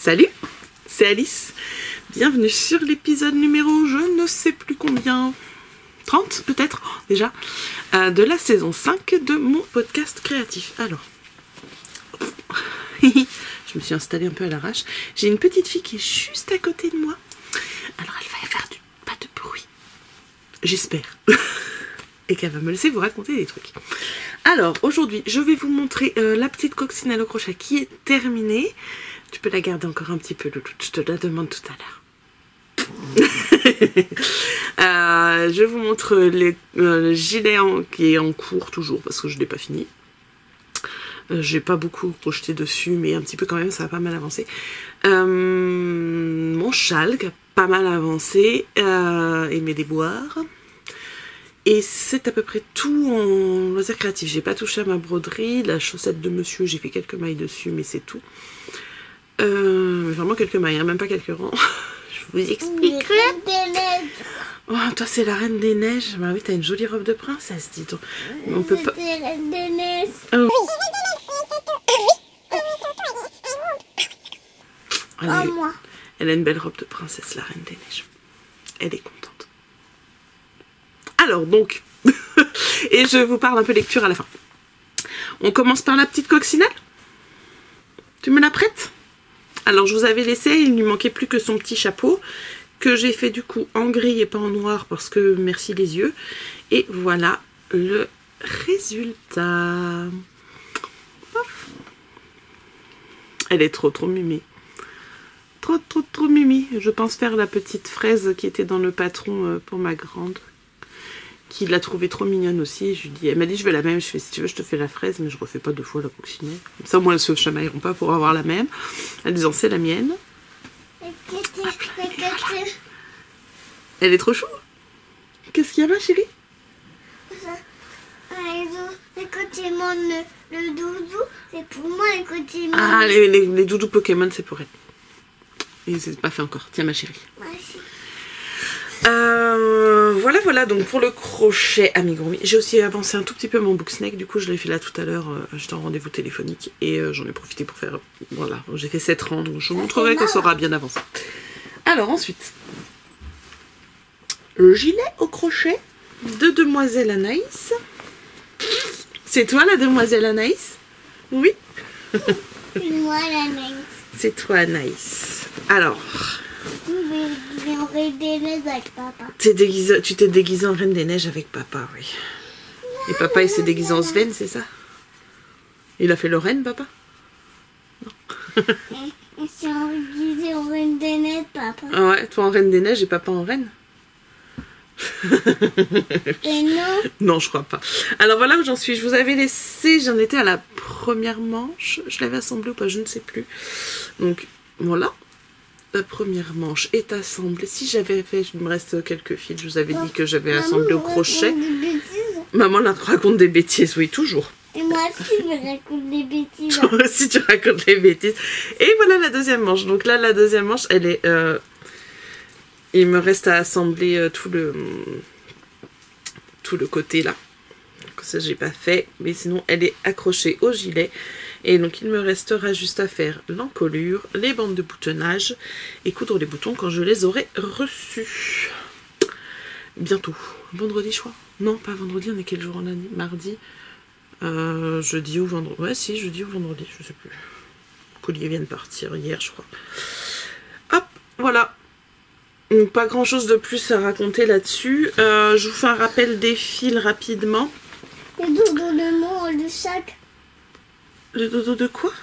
Salut, c'est Alice. Bienvenue sur l'épisode numéro, je ne sais plus combien, 30 peut-être déjà, de la saison 5 de mon podcast créatif. Alors, je me suis installée un peu à l'arrache. J'ai une petite fille qui est juste à côté de moi. Alors elle va faire pas de bruit. J'espère. Et qu'elle va me laisser vous raconter des trucs. Alors, aujourd'hui, je vais vous montrer la petite coccinelle au crochet qui est terminée. Tu peux la garder encore un petit peu, Loulou. Je te la demande tout à l'heure. Je vous montre le gilet qui est en cours toujours parce que je ne l'ai pas fini. J'ai pas beaucoup crocheté dessus, mais un petit peu quand même, ça a pas mal avancé. Mon châle qui a pas mal avancé et mes déboires. Et c'est à peu près tout en loisir créatif. J'ai pas touché à ma broderie. La chaussette de monsieur, j'ai fait quelques mailles dessus, mais c'est tout. Vraiment quelques mailles, hein, même pas quelques rangs. Je vous expliquerai. Oh, toi, c'est la Reine des Neiges. Bah oui, t'as une jolie robe de princesse, dis donc. On peut pas... C'est la Reine des Neiges. Oh. Moi. Elle a une belle robe de princesse, la Reine des Neiges. Elle est contente. Alors, donc, et je vous parle un peu lecture à la fin. On commence par la petite coccinelle. Tu me la prêtes? Alors, je vous avais laissé, il ne lui manquait plus que son petit chapeau, que j'ai fait du coup en gris et pas en noir, parce que merci les yeux. Et voilà le résultat. Elle est trop mimi. Trop mimi. Je pense faire la petite fraise qui était dans le patron pour ma grande, qui l'a trouvée trop mignonne aussi. Je lui dis, elle m'a dit je veux la même. Je fais si tu veux je te fais la fraise, mais je refais pas deux fois la coccinelle. Comme ça au moins elles se chamailleront pas pour avoir la même. En disant c'est la mienne. Elle est trop chou. Qu'est-ce qu'il y a ma chérie? Écoutez-moi, le doudou, c'est pour moi, écoutez-moi. Ah, les doudous Pokémon, c'est pour elle. Et c'est pas fait encore. Tiens ma chérie. Merci. Voilà, donc pour le crochet amigurumi, j'ai aussi avancé un tout petit peu mon book snake, du coup je l'ai fait là tout à l'heure, j'étais en rendez-vous téléphonique et j'en ai profité pour faire, voilà, j'ai fait 7 rangs, donc je vous montrerai quand ça aura bien avancé. Alors ensuite, le gilet au crochet de Demoiselle Anaïs. C'est toi la Demoiselle Anaïs? Oui. Moi, la Naïs. C'est toi Anaïs. Alors... Je vais en Reine des Neiges avec papa. Tu t'es déguisée en Reine des Neiges avec papa, oui. Et papa, il s'est déguisé en Sven, c'est ça? Il a fait le Reine, papa? Non. Et si on disait en Reine des Neiges, papa? Ah ouais, toi en Reine des Neiges et papa en Reine? Et non? Non, je crois pas. Alors voilà où j'en suis. Je vous avais laissé, j'en étais à la première manche. Je l'avais assemblée ou pas, je ne sais plus. Donc, voilà. La première manche est assemblée. Si j'avais fait, il me reste quelques fils. Je vous avais dit que j'avais assemblé au crochet. Maman raconte des bêtises, oui, toujours. Et moi aussi, je raconte des bêtises. Toi aussi, tu racontes des bêtises. Et voilà la deuxième manche. Donc là, la deuxième manche, elle est... il me reste à assembler tout le côté là. Donc ça, j'ai pas fait. Mais sinon, elle est accrochée au gilet. Et donc, il me restera juste à faire l'encolure, les bandes de boutonnage et coudre les boutons quand je les aurai reçus. Bientôt. Vendredi, je crois. Non, pas vendredi. On est quel jour on a dit? Mardi. Jeudi ou vendredi. Ouais, si, jeudi ou vendredi. Je sais plus. Le collier vient de partir hier, je crois. Hop, voilà. Donc, pas grand chose de plus à raconter là-dessus. Je vous fais un rappel des fils rapidement. Le doudou de moi, le sac. Le doudou de quoi?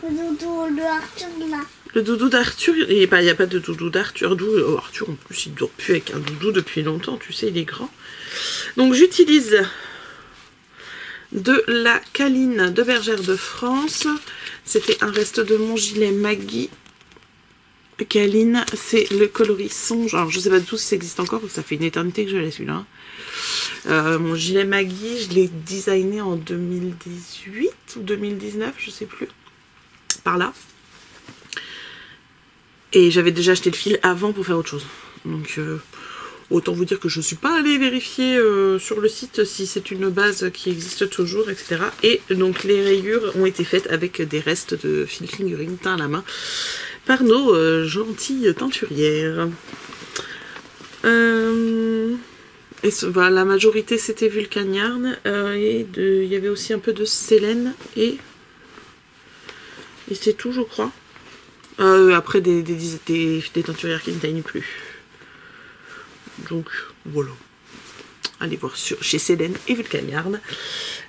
Le doudou de Arthur, là. Le doudou d'Arthur, il n'y a pas de doudou d'Arthur. Arthur, en plus, il ne dort plus avec un doudou depuis longtemps, tu sais, il est grand. Donc, j'utilise de la Caline de Bergère de France. C'était un reste de mon gilet Maggie. Caline, c'est le coloris-son. Alors, je ne sais pas du tout si ça existe encore, parce que ça fait une éternité que je l'ai celui-là. Mon gilet Maggie, je l'ai designé en 2018 ou 2019, je sais plus. Par là. Et j'avais déjà acheté le fil avant pour faire autre chose. Donc, autant vous dire que je ne suis pas allée vérifier sur le site si c'est une base qui existe toujours, etc. Et donc, les rayures ont été faites avec des restes de fil fingering teint à la main par nos gentilles teinturières. Et voilà, la majorité c'était Vulcaniarn. Et il y avait aussi un peu de Sélène. Et c'est tout, je crois. Après des teinturières qui ne teignent plus. Donc voilà. Allez voir chez Sélène et Vulcaniarn.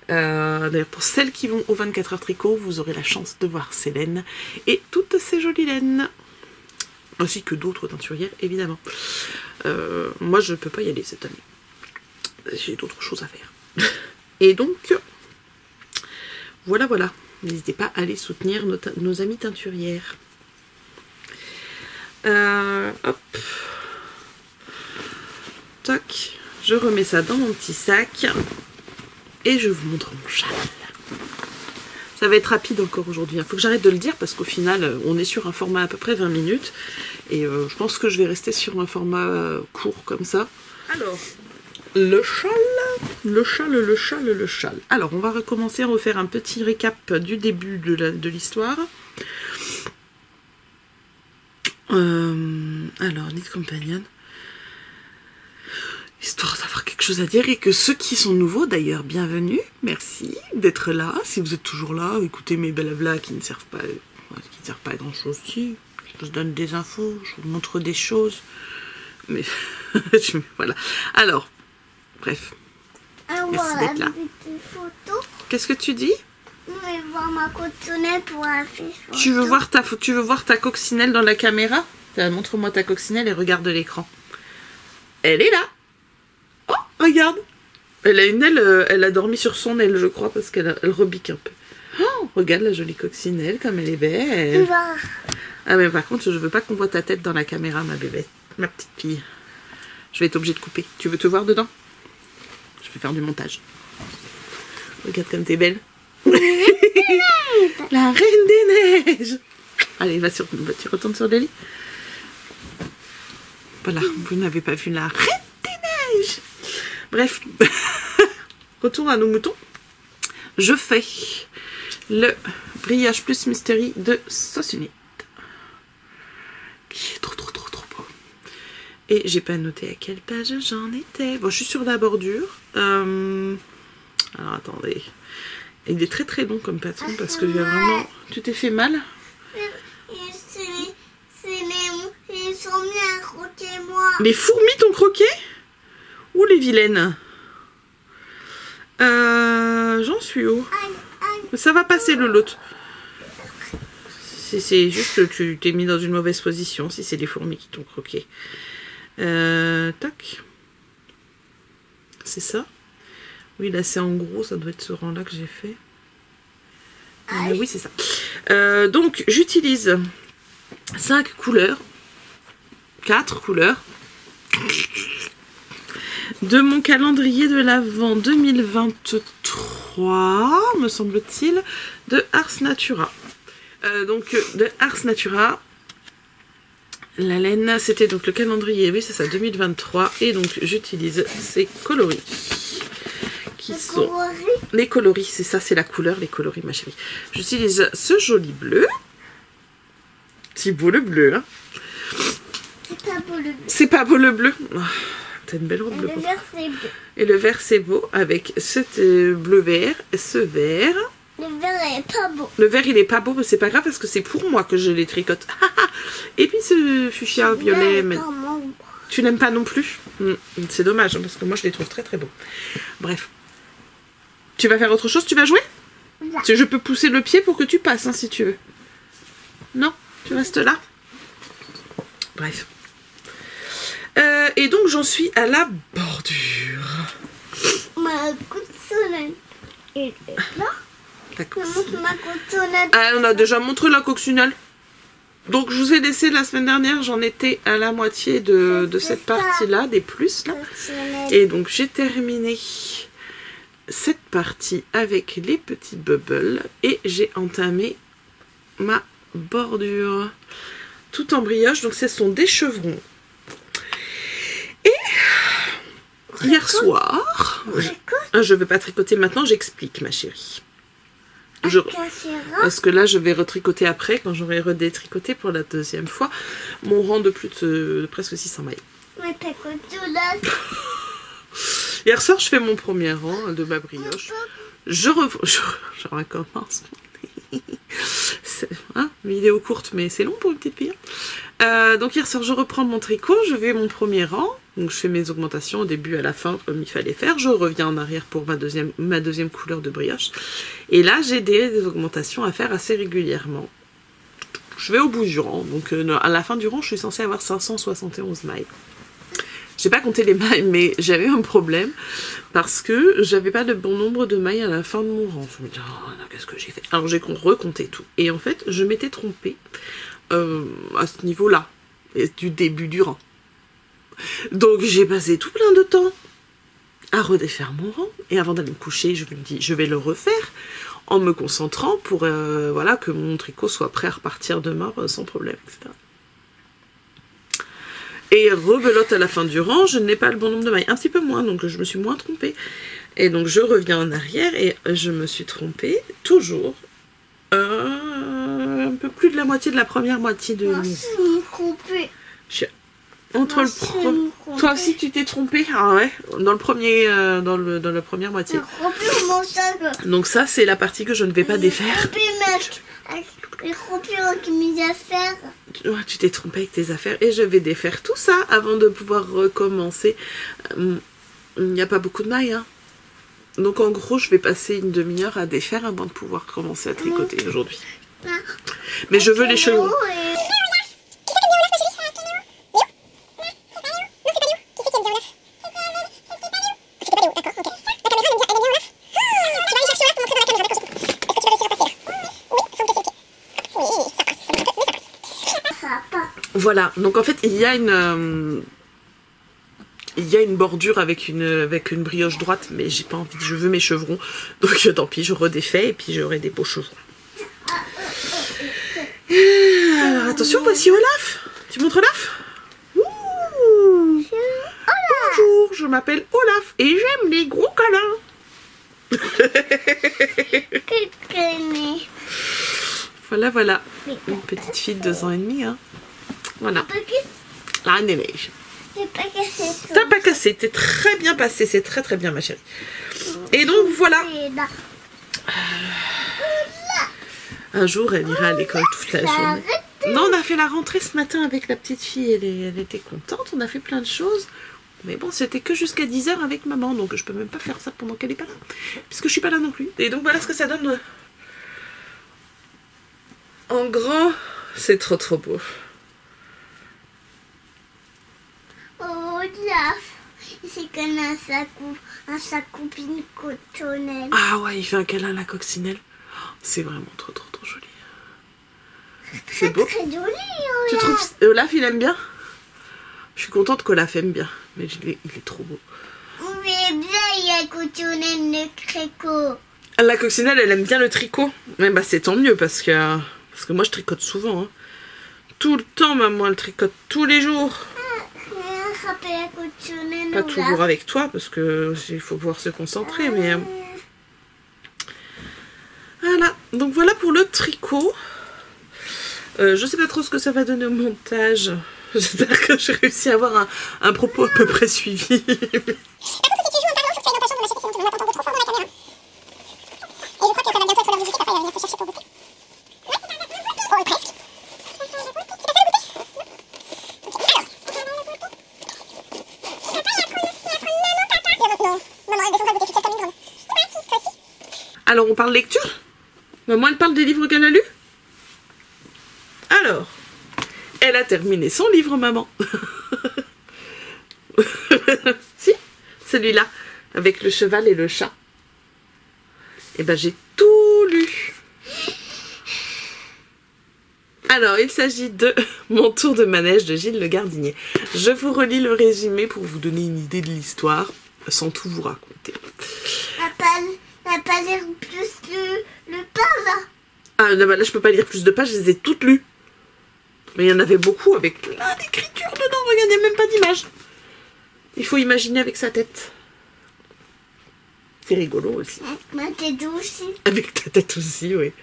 D'ailleurs, pour celles qui vont au 24 heures tricot, vous aurez la chance de voir Sélène et toutes ces jolies laines. Ainsi que d'autres teinturières, évidemment. Moi, je ne peux pas y aller cette année. J'ai d'autres choses à faire. Et donc, voilà. N'hésitez pas à aller soutenir nos amies teinturières. Hop. Tac. Je remets ça dans mon petit sac. Et je vous montre mon châle. Ça va être rapide encore aujourd'hui. Il faut que j'arrête de le dire parce qu'au final, on est sur un format à peu près 20 minutes. Et je pense que je vais rester sur un format court comme ça. Alors, le châle. Alors, on va recommencer à refaire un petit récap du début de l'histoire. Alors, Knit Companion. Histoire d'avoir quelque chose à dire et que ceux qui sont nouveaux, d'ailleurs, bienvenue. Merci d'être là. Si vous êtes toujours là, écoutez mes blabla qui ne servent pas à grand chose. Si, je vous donne des infos, je vous montre des choses. Mais voilà. Alors, bref. Merci d'être là. Qu'est-ce que tu dis? Je vais voir ma coccinelle pour la fiche photo. Tu veux voir ta coccinelle dans la caméra? Montre-moi ta coccinelle et regarde l'écran. Elle est là. Oh, regarde. Elle a une aile, elle a dormi sur son aile, je crois, parce qu'elle rebique un peu. Oh, regarde la jolie coccinelle, comme elle est belle. Ah, mais par contre, je veux pas qu'on voit ta tête dans la caméra, ma bébé. Ma petite fille. Je vais être obligée de couper. Tu veux te voir dedans? Je vais faire du montage. Regarde comme t'es belle. La reine des neiges. Allez, tu retournes sur le lit. Voilà, vous n'avez pas vu la reine des neiges. Bref, retour à nos moutons. Je fais le Brillage Plus Mystery de Sauce Unite. Qui est trop beau. Et j'ai pas noté à quelle page j'en étais. Bon, je suis sur la bordure. Alors, attendez. Il est très long comme patron parce que vraiment... Tu t'es fait mal? Ils sont mis à croquer moi. Les fourmis t'ont croqué? Ou les vilaines? J'en suis où? Ça va passer le lot. C'est juste que tu t'es mis dans une mauvaise position si c'est les fourmis qui t'ont croqué. Tac. C'est ça? Oui, là c'est en gros, ça doit être ce rang là que j'ai fait. Oui, c'est ça. Donc j'utilise 5 couleurs. 4 couleurs de mon calendrier de l'Avent 2023, me semble-t-il, de Ars Natura. Donc de Ars Natura, la laine, c'était donc le calendrier, oui c'est ça, 2023, et donc j'utilise ces coloris qui sont les coloris, c'est ça, c'est la couleur, les coloris ma chérie. J'utilise ce joli bleu, si beau le bleu, hein. C'est pas beau le bleu. Oh, t'as une belle robe bleue. Le vert c'est beau. Et le vert c'est beau avec ce bleu vert, ce vert. Le vert est pas beau. Le vert il est pas beau, mais c'est pas grave parce que c'est pour moi que je les tricote. Et puis ce fuchsia violet. Mais... Tu n'aimes pas non plus? C'est dommage hein, parce que moi je les trouve très beaux. Bref. Tu vas faire autre chose? Tu vas jouer? Je peux pousser le pied pour que tu passes hein, si tu veux. Non? Tu restes là? Bref. Et donc j'en suis à la bordure. Ma coccinelle est là. La Ma coccinelle. Ah, on a déjà montré la coccinelle. Donc je vous ai laissé la semaine dernière, j'en étais à la moitié de cette partie-là, des plus là. Et donc j'ai terminé cette partie avec les petits bubbles et j'ai entamé ma bordure. Tout en brioche, donc ce sont des chevrons. Et hier soir, je ne vais pas tricoter maintenant, j'explique ma chérie. Parce que là, je vais retricoter après, quand j'aurai redétricoté pour la deuxième fois, mon rang de plus de presque 600 mailles. Mais pas que tout là. Hier soir, je fais mon premier rang de ma brioche. Je recommence. Vidéo courte, mais c'est long pour une petite fille. Donc hier soir, je reprends mon tricot, je fais mon premier rang. Donc je fais mes augmentations au début, à la fin, comme il fallait faire. Je reviens en arrière pour ma deuxième couleur de brioche. Et là, j'ai des augmentations à faire assez régulièrement. Je vais au bout du rang. Donc à la fin du rang, je suis censée avoir 571 mailles. J'ai pas compté les mailles, mais j'avais un problème parce que j'avais pas le bon nombre de mailles à la fin de mon rang. Je me dis, oh, qu'est-ce que j'ai fait? Alors j'ai recompté tout. Et en fait, je m'étais trompée à ce niveau-là, du début du rang. Donc j'ai passé tout plein de temps à redéfaire mon rang. Et avant d'aller me coucher, je me dis, je vais le refaire en me concentrant pour voilà, que mon tricot soit prêt à repartir demain sans problème, etc. Et rebelote à la fin du rang, je n'ai pas le bon nombre de mailles, un petit peu moins, donc je me suis moins trompée. Et donc je reviens en arrière et je me suis trompée, toujours, un peu plus de la moitié de la première moitié de... Entre le Toi aussi tu t'es trompée? Ah ouais, dans le premier, dans la première moitié. Donc ça c'est la partie que je ne vais pas défaire. Tu t'es trompée avec tes affaires et je vais défaire tout ça avant de pouvoir recommencer. Il n'y a pas beaucoup de mailles, hein. Donc en gros je vais passer une demi-heure à défaire avant de pouvoir commencer à tricoter aujourd'hui. Mais je veux les chevrons. Voilà, donc en fait il y a une bordure avec une brioche droite, mais j'ai pas envie, je veux mes chevrons, donc tant pis, je redéfais et puis j'aurai des beaux chevrons. Alors attention, voici Olaf. Tu montres Olaf? Ouh. Bonjour, je m'appelle Olaf et j'aime les gros câlins. Voilà, une petite fille de 2 ans et demi, hein. Voilà. La Reine des Neiges. T'as pas cassé, t'es très bien passé, c'est très très bien ma chérie. Et donc voilà. Un jour elle ira à l'école toute la journée. Non, on a fait la rentrée ce matin avec la petite fille, elle était contente, on a fait plein de choses. Mais bon, c'était que jusqu'à 10 h avec maman, donc je peux même pas faire ça pendant qu'elle est pas là. Puisque je suis pas là non plus. Et donc voilà ce que ça donne. En grand, c'est trop trop beau. C'est comme sa copine cotonnelle. Ah ouais, il fait un câlin à la coccinelle. C'est vraiment trop trop trop joli. C'est beau. Très joli, Olaf. Tu trouves Olaf il aime bien? Je suis contente qu'Olaf aime bien, mais il est trop beau. Mais bien, il y a cotonnelle le tricot. La coccinelle elle aime bien le tricot. Mais bah c'est tant mieux parce que moi je tricote souvent. Hein. Tout le temps maman elle tricote tous les jours. Pas toujours avec toi parce que il faut pouvoir se concentrer, mais voilà. Donc voilà pour le tricot. Je sais pas trop ce que ça va donner au montage. J'espère que j'ai réussi à avoir un propos à peu près suivi. Alors, on parle lecture? Maman, elle parle des livres qu'elle a lus? Alors, elle a terminé son livre, maman. Si, celui-là, avec le cheval et le chat. Et ben, j'ai tout lu. Alors, il s'agit de Mon tour de manège de Gilles Le Gardinier. Je vous relis le résumé pour vous donner une idée de l'histoire, sans tout vous raconter. T'as pas lire plus le page là? Ah là je peux pas lire plus de pages, je les ai toutes lues. Mais il y en avait beaucoup avec plein d'écritures dedans, regardez, même pas d'image. Il faut imaginer avec sa tête. C'est rigolo aussi. Ma tête aussi. Avec ta tête aussi, oui.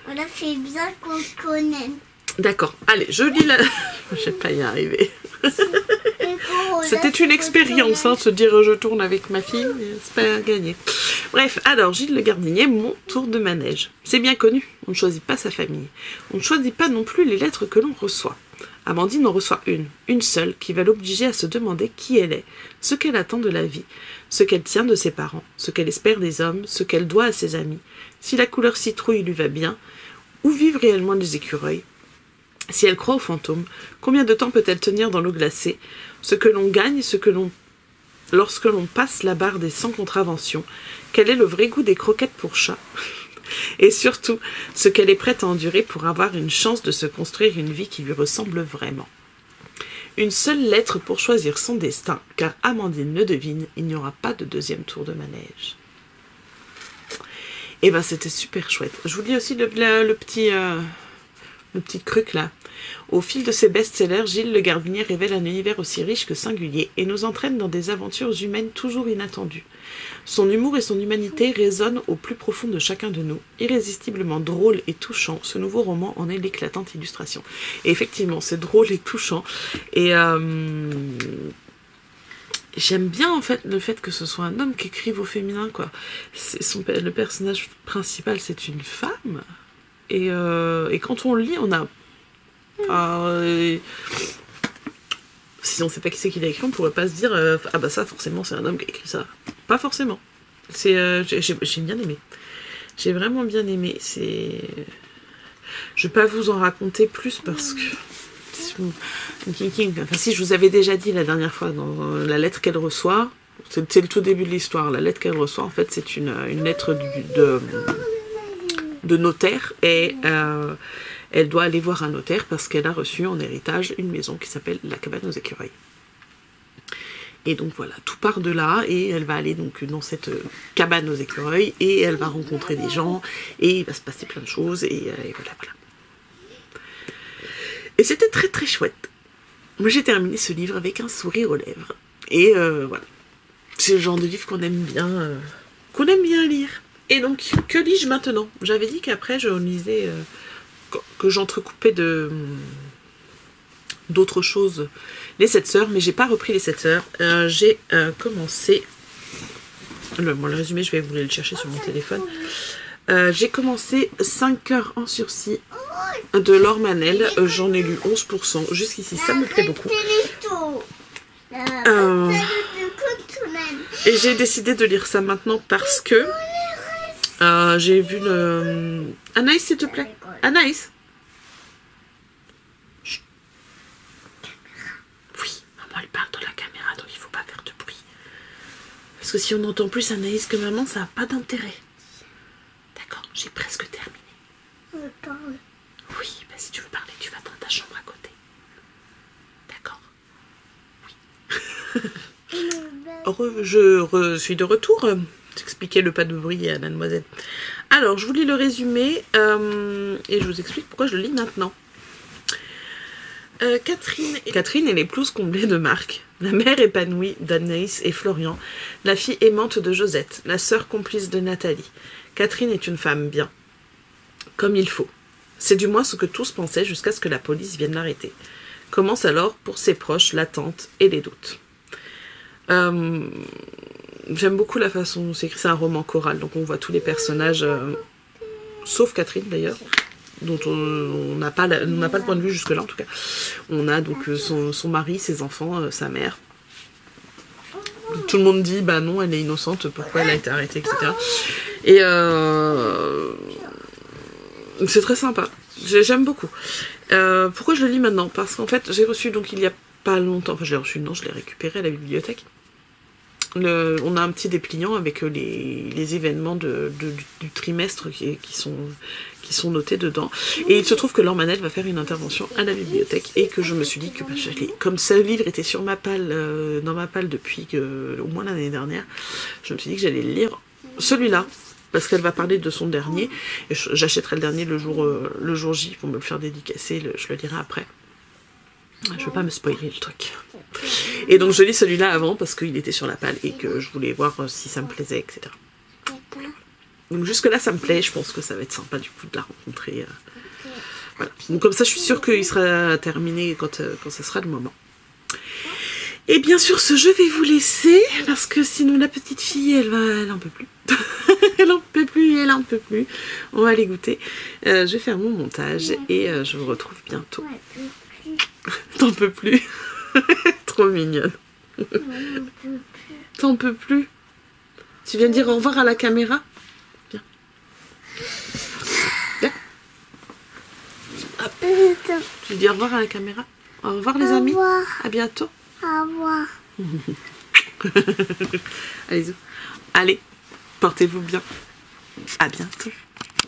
On a fait bien qu'on se connaisse. D'accord. Allez, je lis la... Je vais pas y arriver. C'était une expérience, hein, se dire je tourne avec ma fille, c'est pas gagné. Bref, alors Gilles le Gardinier, mon tour de manège. C'est bien connu, on ne choisit pas sa famille. On ne choisit pas non plus les lettres que l'on reçoit. Amandine en reçoit une seule, qui va l'obliger à se demander qui elle est, ce qu'elle attend de la vie, ce qu'elle tient de ses parents, ce qu'elle espère des hommes, ce qu'elle doit à ses amis, si la couleur citrouille lui va bien, où vivent réellement les écureuils, si elle croit aux fantômes, combien de temps peut-elle tenir dans l'eau glacée, ce que l'on gagne, lorsque l'on passe la barre des 100 contraventions, quel est le vrai goût des croquettes pour chat, et surtout, ce qu'elle est prête à endurer pour avoir une chance de se construire une vie qui lui ressemble vraiment. Une seule lettre pour choisir son destin, car Amandine le devine, il n'y aura pas de deuxième tour de manège. Et ben c'était super chouette. Je vous lis aussi le petit truc là. Au fil de ses best-sellers, Gilles le Gardinier révèle un univers aussi riche que singulier et nous entraîne dans des aventures humaines toujours inattendues. Son humour et son humanité résonnent au plus profond de chacun de nous. Irrésistiblement drôle et touchant, ce nouveau roman en est l'éclatante illustration. Et effectivement, c'est drôle et touchant. Et j'aime bien en fait le fait que ce soit un homme qui écrive au féminin, quoi. Le personnage principal, c'est une femme. Et quand on le lit, on a... si on ne sait pas qui c'est qui l'a écrit, on ne pourrait pas se dire ah bah ça forcément c'est un homme qui a écrit ça. Pas forcément. J'ai bien aimé. J'ai vraiment bien aimé. Je vais pas vous en raconter plus parce que si je vous avais déjà dit la dernière fois dans la lettre qu'elle reçoit, c'est le tout début de l'histoire. La lettre qu'elle reçoit en fait c'est une lettre de notaire et elle doit aller voir un notaire parce qu'elle a reçu en héritage une maison qui s'appelle la cabane aux écureuils. Et donc voilà, tout part de là et elle va aller donc dans cette cabane aux écureuils et elle va rencontrer des gens et il va se passer plein de choses et voilà. Et c'était très très chouette. Moi j'ai terminé ce livre avec un sourire aux lèvres. Et voilà, c'est le genre de livre qu'on aime bien lire. Et donc, que lis-je maintenant? J'avais dit qu'après je lisais... que j'entrecoupais d'autres choses, les 7 sœurs, mais j'ai pas repris les 7 sœurs. J'ai commencé, le résumé je vais vous le chercher sur mon téléphone. J'ai commencé 5 heures en sursis de Laure Manel, j'en ai lu 11%, jusqu'ici ça me plaît beaucoup. Et j'ai décidé de lire ça maintenant parce que j'ai vu le... Anaïs, s'il te plaît. Anaïs. Chut. Oui, maman elle parle dans la caméra, donc il faut pas faire de bruit. Parce que si on entend plus Anaïs que maman, ça n'a pas d'intérêt. D'accord, j'ai presque terminé. Oui, bah si tu veux parler, tu vas dans ta chambre à côté. D'accord. Oui. Je suis de retour. J'expliquais le pas de bruit à la demoiselle. Alors, je vous lis le résumé et je vous explique pourquoi je le lis maintenant. Catherine est l'épouse comblée de Marc, la mère épanouie d'Anaïs et Florian, la fille aimante de Josette, la sœur complice de Nathalie. Catherine est une femme bien, comme il faut. C'est du moins ce que tous pensaient jusqu'à ce que la police vienne l'arrêter. Commence alors, pour ses proches, l'attente et les doutes. J'aime beaucoup la façon dont c'est écrit, c'est un roman choral, donc on voit tous les personnages, sauf Catherine d'ailleurs, dont on n'a pas le point de vue jusque-là en tout cas. On a donc son mari, ses enfants, sa mère. Tout le monde dit, bah non, elle est innocente, pourquoi elle a été arrêtée, etc. Et c'est très sympa, j'aime beaucoup. Pourquoi je le lis maintenant? Parce qu'en fait, j'ai reçu, donc il y a pas longtemps, enfin je l'ai reçu, non, je l'ai récupéré à la bibliothèque. On a un petit dépliant avec les événements du trimestre qui sont notés dedans. Et il se trouve que Laure Manel va faire une intervention à la bibliothèque et que je me suis dit que comme ce livre était sur ma palle, dans ma palle depuis au moins l'année dernière, je me suis dit que j'allais lire celui-là. Parce qu'elle va parler de son dernier. Et j'achèterai le dernier le jour J pour me le faire dédicacer. Je le lirai après. Je veux pas me spoiler le truc. Et donc je lis celui-là avant parce qu'il était sur la palle et que je voulais voir si ça me plaisait, etc. Donc jusque là ça me plaît, je pense que ça va être sympa du coup de la rencontrer. Voilà. Donc comme ça je suis sûre qu'il sera terminé quand ça sera le moment. Et bien sûr ce je vais vous laisser parce que sinon la petite fille elle en peut plus. Elle en peut plus, elle en peut plus. On va aller goûter. Je vais faire mon montage et je vous retrouve bientôt. T'en peux plus. Trop mignonne. T'en peux plus. Tu viens de dire au revoir à la caméra? Viens. Viens. Hop. Tu dis au revoir à la caméra? Au revoir les amis. Au revoir. À bientôt. Au revoir. Allez, allez, portez-vous bien. À bientôt.